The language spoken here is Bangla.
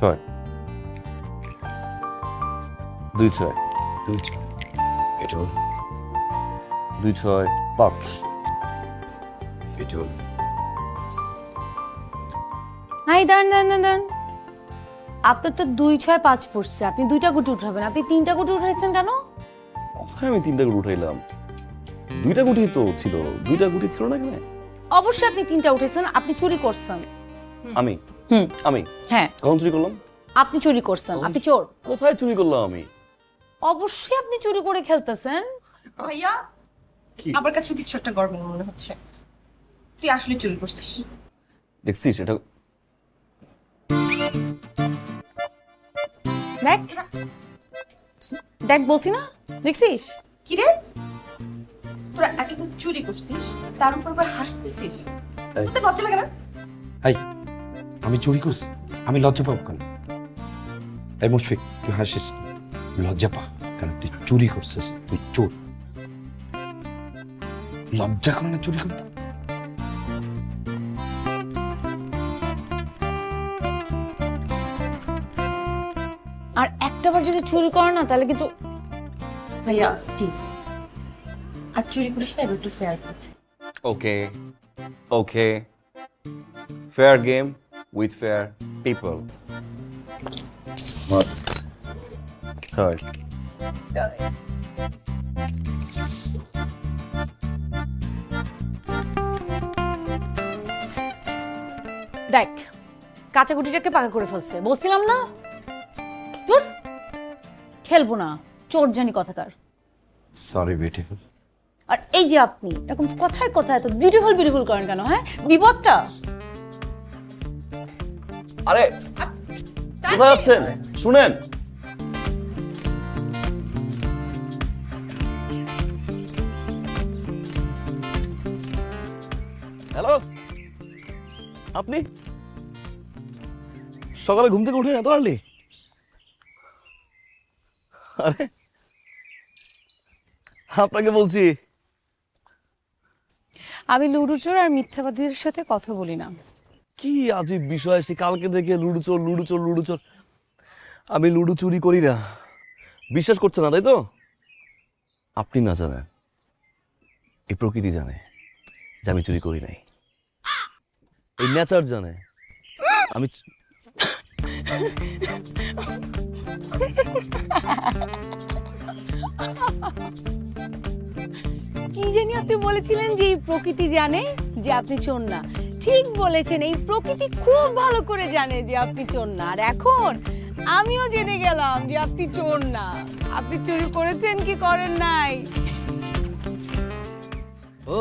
ছয় 2-6 2-6 এটা হলো 2-6 5 এটা হলো হাই দাঁড়ান আপনার তো 2-6-5 পড়ছে, আপনি 2টা গুটি উঠাবেন, আপনি 3টা গুটি উঠাইছেন কেন? কোথায় আমি 3টা গুটি উঠাইলাম? 2টা গুটি তো ছিল, 2টা গুটি ছিল না এখানে। অবশ্যই আপনি 3টা উঠেছেন, আপনি চুরি করছেন। আমি আমি হ্যাঁ কখন চুরি করলাম? আপনি চুরি করছেন, আপনি চোর। কোথায় চুরি করলাম আমি? অবশ্যই আপনি চুরি করে খেলতেছেন। ভাইয়া আমার কাছে কিছু একটা গড়বড় মনে হচ্ছে। তুই আসলে চুরি করছিস। দেখছিস এটা? দেখ দেখ বলছি না, দেখছিস? কি রে, তোরা একে তো চুরি করছিস, তার উপর আবার হাসতেছিস। তোর লজ্জা লাগে না? এই আমি চুরি করছি, আমি লজ্জা পাবো কেন? এই মুশফিক তুই হাসিস না। লজ্জা পা, কারণ তুই চুরি করছিস, তুই চোর। লজ্জা করে না চুরি করতে? আর একটাবার যদি চুরি করে না তাহলে কিন্তু ভাইয়া প্লিজ আর চুরি করিস না, এবার একটু ফেয়ার কর। Okay okay, fair game with fair people. ছয় দেখ কাঁচা গুটিটাকে পাকা করে ফেলছে, বলছিলাম না? তোর খেলবো না, চোর জানি কথাকার। Sorry beautiful. আর এই যে আপনি এরকম কথায় কথায় তো বিউটিফুল করেন কেন? হ্যাঁ, বিপদটা। আরে কোথায় যাচ্ছেন? শুনেন, হ্যালো, আপনি সকালে ঘুম থেকে উঠেন এত আর্লি? আরে আপনাকে বলছি আমি লুডু চোর আর মিথ্যাবাদীদের সাথে কথা বলি না। কি আজীব বিষয়, সে কালকে থেকে লুডো চোর। আমি লুডো চুরি করি না, বিশ্বাস করছে না তাই তো? আপনি না জানেন, এই প্রকৃতি জানে যে আমি চুরি করি নাই, এই নেচার জানে আমি কি জানি আপনি বলেছিলেন যে এই প্রকৃতি জানে যে আপনি চোর না। ঠিক বলেছেন, এই প্রকৃতি খুব ভালো করে জানে যে আপনি চোর না। আর এখন আমিও জেনে গেলাম যে আপনি চোর না। আপনি চুরি করেছেন কি করেন নাই? ও